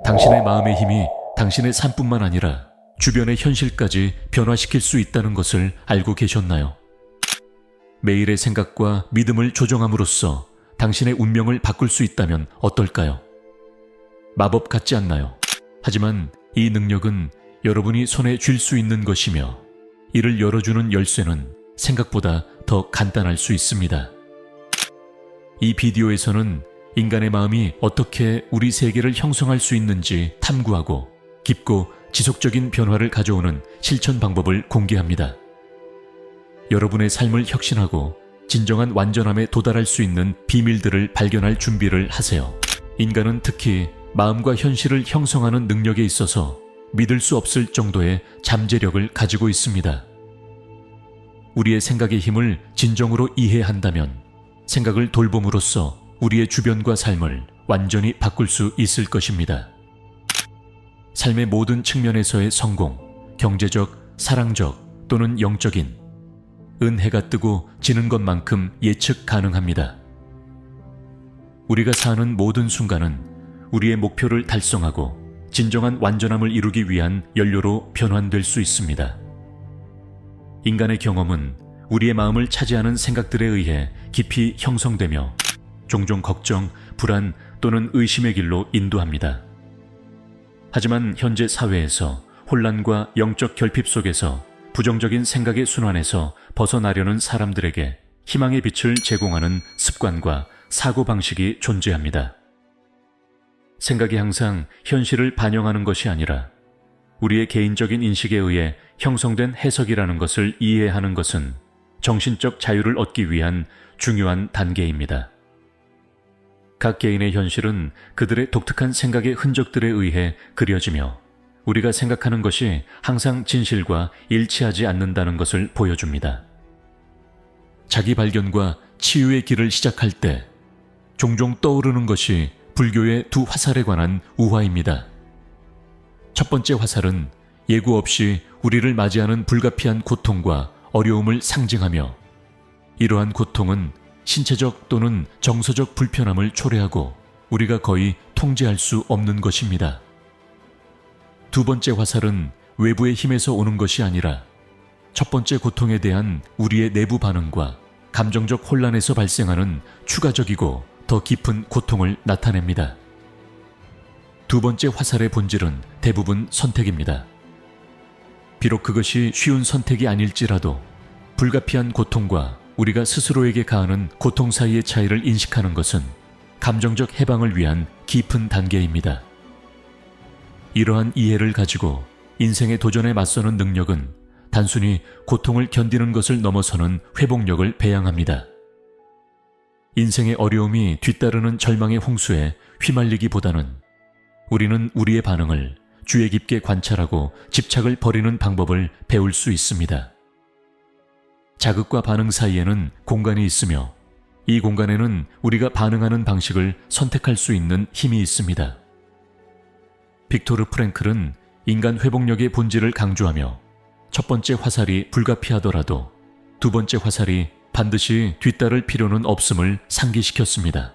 당신의 마음의 힘이 당신의 삶뿐만 아니라 주변의 현실까지 변화시킬 수 있다는 것을 알고 계셨나요? 매일의 생각과 믿음을 조정함으로써 당신의 운명을 바꿀 수 있다면 어떨까요? 마법 같지 않나요? 하지만 이 능력은 여러분이 손에 쥘 수 있는 것이며 이를 열어주는 열쇠는 생각보다 더 간단할 수 있습니다. 이 비디오에서는 인간의 마음이 어떻게 우리 세계를 형성할 수 있는지 탐구하고 깊고 지속적인 변화를 가져오는 실천 방법을 공개합니다. 여러분의 삶을 혁신하고 진정한 완전함에 도달할 수 있는 비밀들을 발견할 준비를 하세요. 인간은 특히 마음과 현실을 형성하는 능력에 있어서 믿을 수 없을 정도의 잠재력을 가지고 있습니다. 우리의 생각의 힘을 진정으로 이해한다면 생각을 돌봄으로써 우리의 주변과 삶을 완전히 바꿀 수 있을 것입니다. 삶의 모든 측면에서의 성공, 경제적, 사랑적 또는 영적인 은해가 뜨고 지는 것만큼 예측 가능합니다. 우리가 사는 모든 순간은 우리의 목표를 달성하고 진정한 완전함을 이루기 위한 연료로 변환될 수 있습니다. 인간의 경험은 우리의 마음을 차지하는 생각들에 의해 깊이 형성되며 종종 걱정, 불안 또는 의심의 길로 인도합니다. 하지만 현재 사회에서 혼란과 영적 결핍 속에서 부정적인 생각의 순환에서 벗어나려는 사람들에게 희망의 빛을 제공하는 습관과 사고방식이 존재합니다. 생각이 항상 현실을 반영하는 것이 아니라 우리의 개인적인 인식에 의해 형성된 해석이라는 것을 이해하는 것은 정신적 자유를 얻기 위한 중요한 단계입니다. 각 개인의 현실은 그들의 독특한 생각의 흔적들에 의해 그려지며 우리가 생각하는 것이 항상 진실과 일치하지 않는다는 것을 보여줍니다. 자기 발견과 치유의 길을 시작할 때 종종 떠오르는 것이 불교의 두 화살에 관한 우화입니다. 첫 번째 화살은 예고 없이 우리를 맞이하는 불가피한 고통과 어려움을 상징하며 이러한 고통은 신체적 또는 정서적 불편함을 초래하고 우리가 거의 통제할 수 없는 것입니다. 두 번째 화살은 외부의 힘에서 오는 것이 아니라 첫 번째 고통에 대한 우리의 내부 반응과 감정적 혼란에서 발생하는 추가적이고 더 깊은 고통을 나타냅니다. 두 번째 화살의 본질은 대부분 선택입니다. 비록 그것이 쉬운 선택이 아닐지라도 불가피한 고통과 우리가 스스로에게 가하는 고통 사이의 차이를 인식하는 것은 감정적 해방을 위한 깊은 단계입니다. 이러한 이해를 가지고 인생의 도전에 맞서는 능력은 단순히 고통을 견디는 것을 넘어서는 회복력을 배양합니다. 인생의 어려움이 뒤따르는 절망의 홍수에 휘말리기보다는 우리는 우리의 반응을 주의 깊게 관찰하고 집착을 버리는 방법을 배울 수 있습니다. 자극과 반응 사이에는 공간이 있으며 이 공간에는 우리가 반응하는 방식을 선택할 수 있는 힘이 있습니다. 빅토르 프랭클은 인간 회복력의 본질을 강조하며 첫 번째 화살이 불가피하더라도 두 번째 화살이 반드시 뒤따를 필요는 없음을 상기시켰습니다.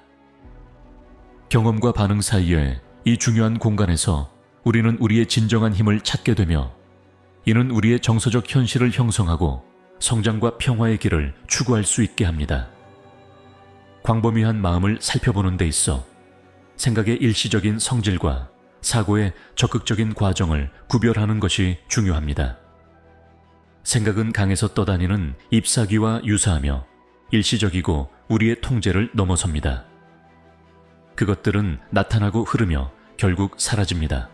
경험과 반응 사이에 이 중요한 공간에서 우리는 우리의 진정한 힘을 찾게 되며 이는 우리의 정서적 현실을 형성하고 성장과 평화의 길을 추구할 수 있게 합니다. 광범위한 마음을 살펴보는 데 있어 생각의 일시적인 성질과 사고의 적극적인 과정을 구별하는 것이 중요합니다. 생각은 강에서 떠다니는 잎사귀와 유사하며 일시적이고 우리의 통제를 넘어섭니다. 그것들은 나타나고 흐르며 결국 사라집니다.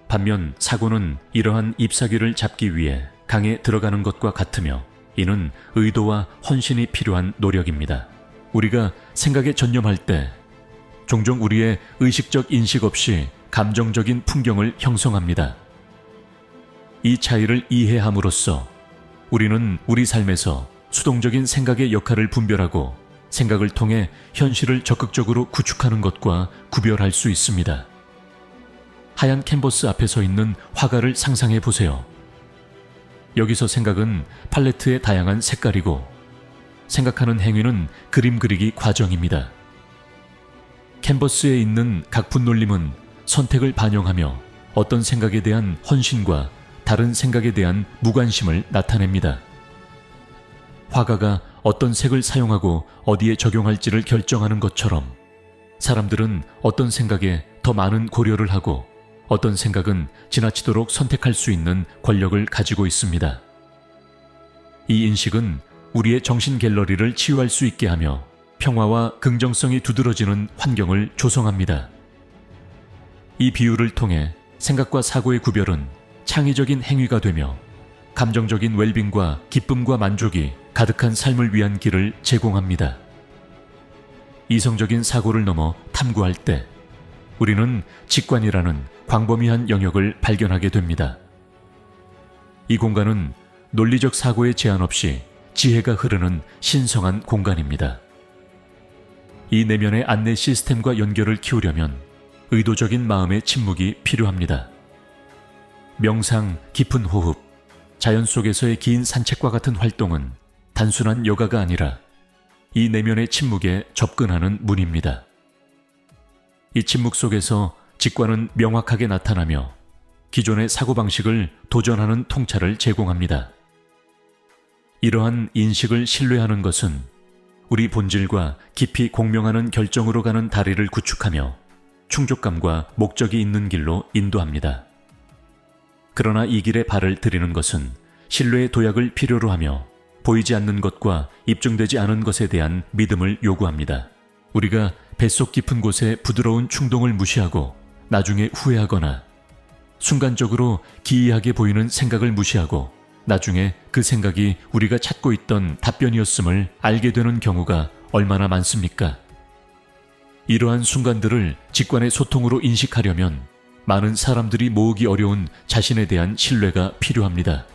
반면 사고는 이러한 잎사귀를 잡기 위해 강에 들어가는 것과 같으며 이는 의도와 헌신이 필요한 노력입니다. 우리가 생각에 전념할 때 종종 우리의 의식적 인식 없이 감정적인 풍경을 형성합니다. 이 차이를 이해함으로써 우리는 우리 삶에서 수동적인 생각의 역할을 분별하고 생각을 통해 현실을 적극적으로 구축하는 것과 구별할 수 있습니다. 하얀 캔버스 앞에 서 있는 화가를 상상해 보세요. 여기서 생각은 팔레트의 다양한 색깔이고 생각하는 행위는 그림 그리기 과정입니다. 캔버스에 있는 각 분놀림은 선택을 반영하며 어떤 생각에 대한 헌신과 다른 생각에 대한 무관심을 나타냅니다. 화가가 어떤 색을 사용하고 어디에 적용할지를 결정하는 것처럼 사람들은 어떤 생각에 더 많은 고려를 하고 어떤 생각은 지나치도록 선택할 수 있는 권력을 가지고 있습니다. 이 인식은 우리의 정신 갤러리를 치유할 수 있게 하며 평화와 긍정성이 두드러지는 환경을 조성합니다. 이 비유를 통해 생각과 사고의 구별은 창의적인 행위가 되며 감정적인 웰빙과 기쁨과 만족이 가득한 삶을 위한 길을 제공합니다. 이성적인 사고를 넘어 탐구할 때 우리는 직관이라는 광범위한 영역을 발견하게 됩니다. 이 공간은 논리적 사고의 제한 없이 지혜가 흐르는 신성한 공간입니다. 이 내면의 안내 시스템과 연결을 키우려면 의도적인 마음의 침묵이 필요합니다. 명상, 깊은 호흡, 자연 속에서의 긴 산책과 같은 활동은 단순한 여가가 아니라 이 내면의 침묵에 접근하는 문입니다. 이 침묵 속에서 직관은 명확하게 나타나며 기존의 사고방식을 도전하는 통찰을 제공합니다. 이러한 인식을 신뢰하는 것은 우리 본질과 깊이 공명하는 결정으로 가는 다리를 구축하며 충족감과 목적이 있는 길로 인도합니다. 그러나 이 길에 발을 들이는 것은 신뢰의 도약을 필요로 하며 보이지 않는 것과 입증되지 않은 것에 대한 믿음을 요구합니다. 우리가 뱃속 깊은 곳에 부드러운 충동을 무시하고 나중에 후회하거나 순간적으로 기이하게 보이는 생각을 무시하고 나중에 그 생각이 우리가 찾고 있던 답변이었음을 알게 되는 경우가 얼마나 많습니까? 이러한 순간들을 직관의 소통으로 인식하려면 많은 사람들이 모으기 어려운 자신에 대한 신뢰가 필요합니다.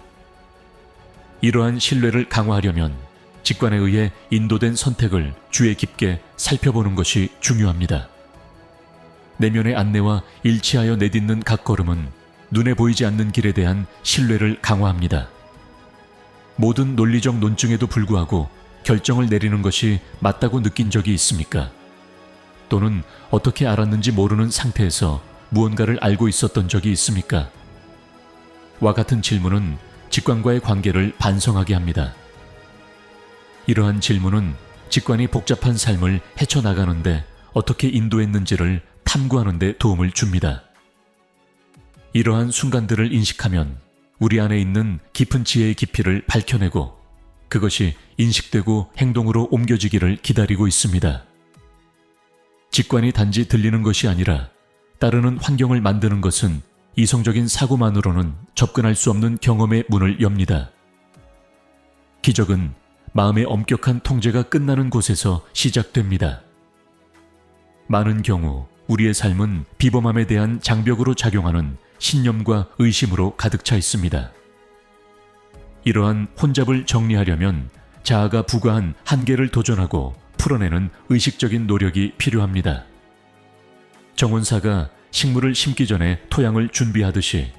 이러한 신뢰를 강화하려면 직관에 의해 인도된 선택을 주의 깊게 살펴보는 것이 중요합니다. 내면의 안내와 일치하여 내딛는 각 걸음은 눈에 보이지 않는 길에 대한 신뢰를 강화합니다. 모든 논리적 논증에도 불구하고 결정을 내리는 것이 맞다고 느낀 적이 있습니까? 또는 어떻게 알았는지 모르는 상태에서 무언가를 알고 있었던 적이 있습니까? 와 같은 질문은 직관과의 관계를 반성하게 합니다. 이러한 질문은 직관이 복잡한 삶을 헤쳐나가는데 어떻게 인도했는지를 탐구하는 데 도움을 줍니다. 이러한 순간들을 인식하면 우리 안에 있는 깊은 지혜의 깊이를 밝혀내고 그것이 인식되고 행동으로 옮겨지기를 기다리고 있습니다. 직관이 단지 들리는 것이 아니라 따르는 환경을 만드는 것은 이성적인 사고만으로는 접근할 수 없는 경험의 문을 엽니다. 기적은 마음의 엄격한 통제가 끝나는 곳에서 시작됩니다. 많은 경우 우리의 삶은 비범함에 대한 장벽으로 작용하는 신념과 의심으로 가득 차 있습니다. 이러한 혼잡을 정리하려면 자아가 부과한 한계를 도전하고 풀어내는 의식적인 노력이 필요합니다. 정원사가 식물을 심기 전에 토양을 준비하듯이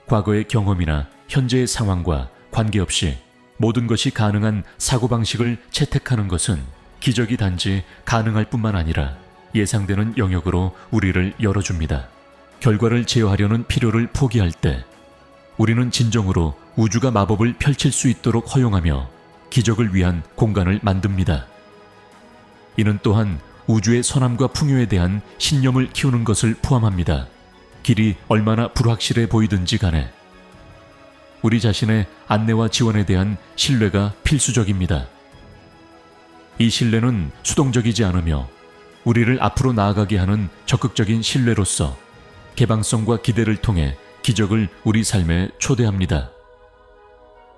과거의 경험이나 현재의 상황과 관계없이 모든 것이 가능한 사고방식을 채택하는 것은 기적이 단지 가능할 뿐만 아니라 예상되는 영역으로 우리를 열어줍니다. 결과를 제어하려는 필요를 포기할 때 우리는 진정으로 우주가 마법을 펼칠 수 있도록 허용하며 기적을 위한 공간을 만듭니다. 이는 또한 우주의 선함과 풍요에 대한 신념을 키우는 것을 포함합니다. 길이 얼마나 불확실해 보이든지 간에 우리 자신의 안내와 지원에 대한 신뢰가 필수적입니다. 이 신뢰는 수동적이지 않으며 우리를 앞으로 나아가게 하는 적극적인 신뢰로서 개방성과 기대를 통해 기적을 우리 삶에 초대합니다.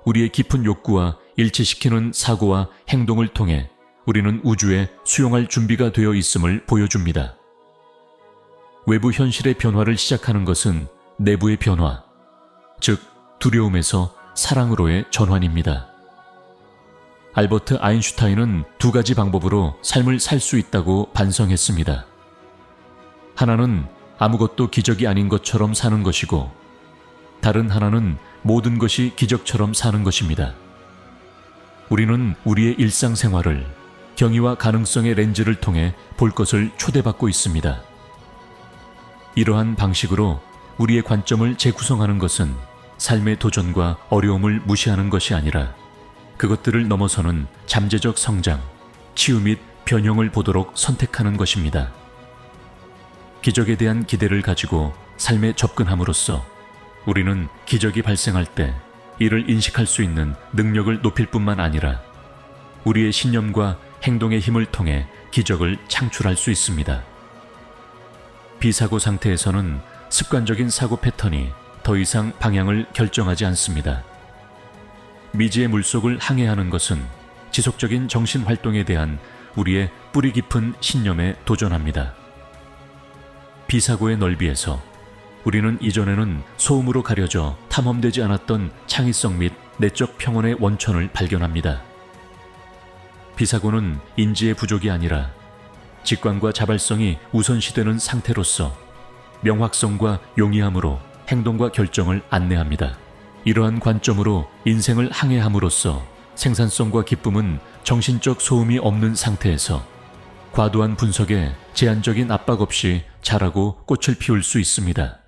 우리의 깊은 욕구와 일치시키는 사고와 행동을 통해 우리는 우주에 수용할 준비가 되어 있음을 보여줍니다. 외부 현실의 변화를 시작하는 것은 내부의 변화, 즉 두려움에서 사랑으로의 전환입니다. 알버트 아인슈타인은 두 가지 방법으로 삶을 살 수 있다고 반성했습니다. 하나는 아무것도 기적이 아닌 것처럼 사는 것이고 다른 하나는 모든 것이 기적처럼 사는 것입니다. 우리는 우리의 일상생활을 경이와 가능성의 렌즈를 통해 볼 것을 초대받고 있습니다. 이러한 방식으로 우리의 관점을 재구성하는 것은 삶의 도전과 어려움을 무시하는 것이 아니라 그것들을 넘어서는 잠재적 성장, 치유 및 변형을 보도록 선택하는 것입니다. 기적에 대한 기대를 가지고 삶에 접근함으로써 우리는 기적이 발생할 때 이를 인식할 수 있는 능력을 높일 뿐만 아니라 우리의 신념과 행동의 힘을 통해 기적을 창출할 수 있습니다. 비사고 상태에서는 습관적인 사고 패턴이 더 이상 방향을 결정하지 않습니다. 미지의 물속을 항해하는 것은 지속적인 정신 활동에 대한 우리의 뿌리 깊은 신념에 도전합니다. 비사고의 넓이에서 우리는 이전에는 소음으로 가려져 탐험되지 않았던 창의성 및 내적 평온의 원천을 발견합니다. 비사고는 인지의 부족이 아니라 직관과 자발성이 우선시되는 상태로서 명확성과 용이함으로 행동과 결정을 안내합니다. 이러한 관점으로 인생을 항해함으로써 생산성과 기쁨은 정신적 소음이 없는 상태에서 과도한 분석에 제한적인 압박 없이 자라고 꽃을 피울 수 있습니다.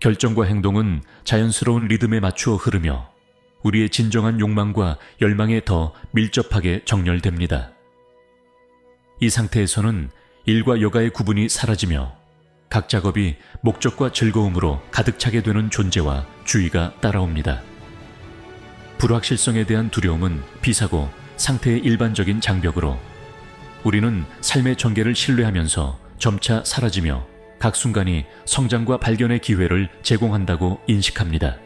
결정과 행동은 자연스러운 리듬에 맞추어 흐르며 우리의 진정한 욕망과 열망에 더 밀접하게 정렬됩니다. 이 상태에서는 일과 여가의 구분이 사라지며 각 작업이 목적과 즐거움으로 가득 차게 되는 존재와 주의가 따라옵니다. 불확실성에 대한 두려움은 비사고 상태의 일반적인 장벽으로 우리는 삶의 전개를 신뢰하면서 점차 사라지며 각 순간이 성장과 발견의 기회를 제공한다고 인식합니다.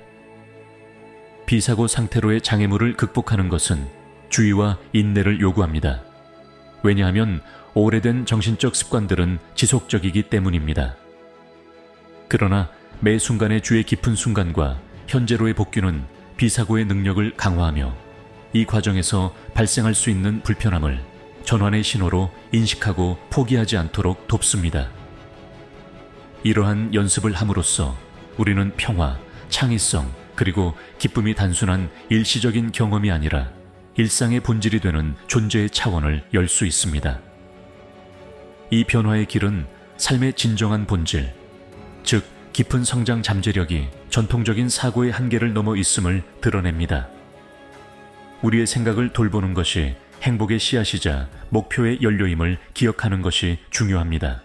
비사고 상태로의 장애물을 극복하는 것은 주의와 인내를 요구합니다. 왜냐하면 오래된 정신적 습관들은 지속적이기 때문입니다. 그러나 매 순간의 주의 깊은 순간과 현재로의 복귀는 비사고의 능력을 강화하며 이 과정에서 발생할 수 있는 불편함을 전환의 신호로 인식하고 포기하지 않도록 돕습니다. 이러한 연습을 함으로써 우리는 평화, 창의성, 그리고 기쁨이 단순한 일시적인 경험이 아니라 일상의 본질이 되는 존재의 차원을 열 수 있습니다. 이 변화의 길은 삶의 진정한 본질, 즉 깊은 성장 잠재력이 전통적인 사고의 한계를 넘어 있음을 드러냅니다. 우리의 생각을 돌보는 것이 행복의 씨앗이자 목표의 연료임을 기억하는 것이 중요합니다.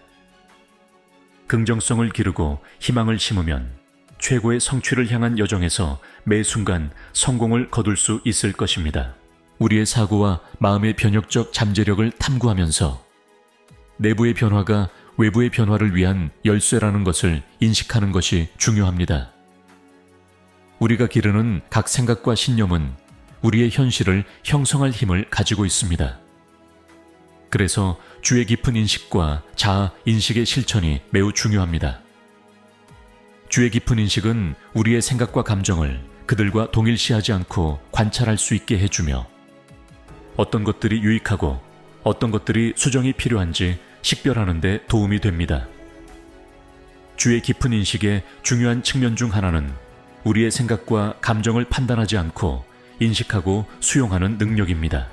긍정성을 기르고 희망을 심으면 최고의 성취를 향한 여정에서 매 순간 성공을 거둘 수 있을 것입니다. 우리의 사고와 마음의 변혁적 잠재력을 탐구하면서 내부의 변화가 외부의 변화를 위한 열쇠라는 것을 인식하는 것이 중요합니다. 우리가 기르는 각 생각과 신념은 우리의 현실을 형성할 힘을 가지고 있습니다. 그래서 주의 깊은 인식과 자아 인식의 실천이 매우 중요합니다. 주의 깊은 인식은 우리의 생각과 감정을 그들과 동일시하지 않고 관찰할 수 있게 해주며 어떤 것들이 유익하고 어떤 것들이 수정이 필요한지 식별하는 데 도움이 됩니다. 주의 깊은 인식의 중요한 측면 중 하나는 우리의 생각과 감정을 판단하지 않고 인식하고 수용하는 능력입니다.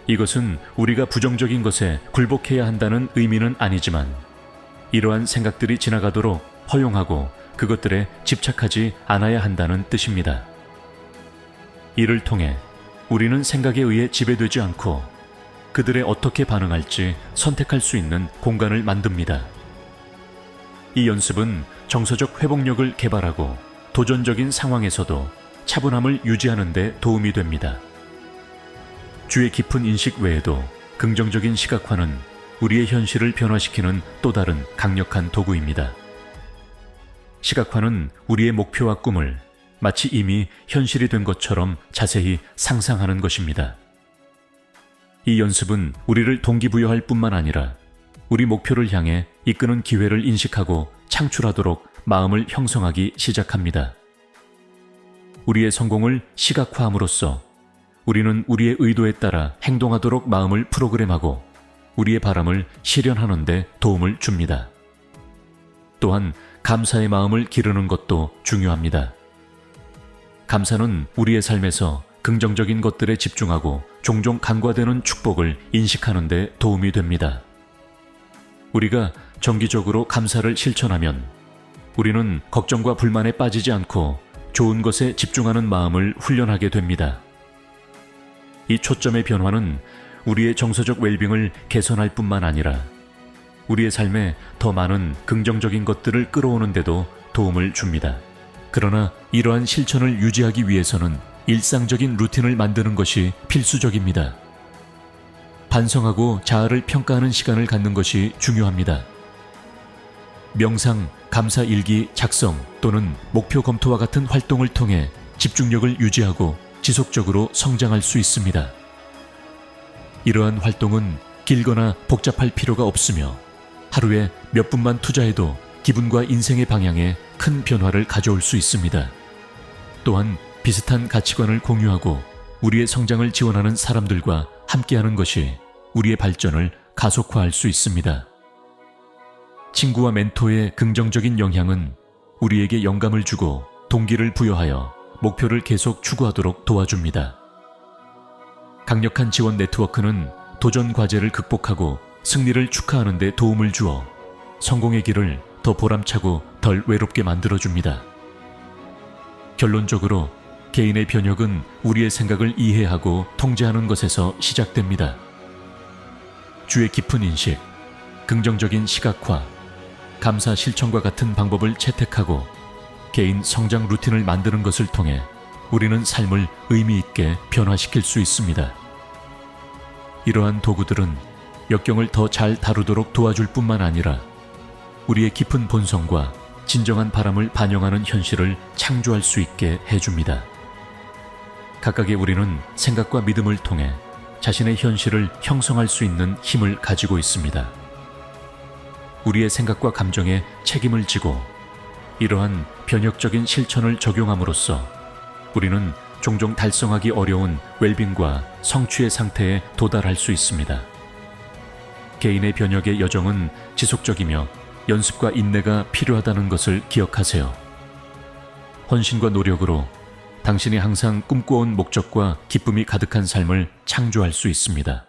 이것은 우리가 부정적인 것에 굴복해야 한다는 의미는 아니지만 이러한 생각들이 지나가도록 허용하고 그것들에 집착하지 않아야 한다는 뜻입니다. 이를 통해 우리는 생각에 의해 지배되지 않고 그들에 어떻게 반응할지 선택할 수 있는 공간을 만듭니다. 이 연습은 정서적 회복력을 개발하고 도전적인 상황에서도 차분함을 유지하는 데 도움이 됩니다. 주의 깊은 인식 외에도 긍정적인 시각화는 우리의 현실을 변화시키는 또 다른 강력한 도구입니다. 시각화는 우리의 목표와 꿈을 마치 이미 현실이 된 것처럼 자세히 상상하는 것입니다. 이 연습은 우리를 동기부여할 뿐만 아니라 우리 목표를 향해 이끄는 기회를 인식하고 창출하도록 마음을 형성하기 시작합니다. 우리의 성공을 시각화함으로써 우리는 우리의 의도에 따라 행동하도록 마음을 프로그램하고 우리의 바람을 실현하는 데 도움을 줍니다. 또한 감사의 마음을 기르는 것도 중요합니다. 감사는 우리의 삶에서 긍정적인 것들에 집중하고 종종 간과되는 축복을 인식하는 데 도움이 됩니다. 우리가 정기적으로 감사를 실천하면 우리는 걱정과 불만에 빠지지 않고 좋은 것에 집중하는 마음을 훈련하게 됩니다. 이 초점의 변화는 우리의 정서적 웰빙을 개선할 뿐만 아니라 우리의 삶에 더 많은 긍정적인 것들을 끌어오는 데도 도움을 줍니다. 그러나 이러한 실천을 유지하기 위해서는 일상적인 루틴을 만드는 것이 필수적입니다. 반성하고 자아를 평가하는 시간을 갖는 것이 중요합니다. 명상, 감사 일기 작성 또는 목표 검토와 같은 활동을 통해 집중력을 유지하고 지속적으로 성장할 수 있습니다. 이러한 활동은 길거나 복잡할 필요가 없으며 하루에 몇 분만 투자해도 기분과 인생의 방향에 큰 변화를 가져올 수 있습니다. 또한 비슷한 가치관을 공유하고 우리의 성장을 지원하는 사람들과 함께하는 것이 우리의 발전을 가속화할 수 있습니다. 친구와 멘토의 긍정적인 영향은 우리에게 영감을 주고 동기를 부여하여 목표를 계속 추구하도록 도와줍니다. 강력한 지원 네트워크는 도전 과제를 극복하고 승리를 축하하는 데 도움을 주어 성공의 길을 더 보람차고 덜 외롭게 만들어줍니다. 결론적으로 개인의 변혁은 우리의 생각을 이해하고 통제하는 것에서 시작됩니다. 주의 깊은 인식, 긍정적인 시각화, 감사 실천과 같은 방법을 채택하고 개인 성장 루틴을 만드는 것을 통해 우리는 삶을 의미 있게 변화시킬 수 있습니다. 이러한 도구들은 역경을 더 잘 다루도록 도와줄 뿐만 아니라 우리의 깊은 본성과 진정한 바람을 반영하는 현실을 창조할 수 있게 해줍니다. 각각의 우리는 생각과 믿음을 통해 자신의 현실을 형성할 수 있는 힘을 가지고 있습니다. 우리의 생각과 감정에 책임을 지고 이러한 변혁적인 실천을 적용함으로써 우리는 종종 달성하기 어려운 웰빙과 성취의 상태에 도달할 수 있습니다. 개인의 변혁의 여정은 지속적이며 연습과 인내가 필요하다는 것을 기억하세요. 헌신과 노력으로 당신이 항상 꿈꿔온 목적과 기쁨이 가득한 삶을 창조할 수 있습니다.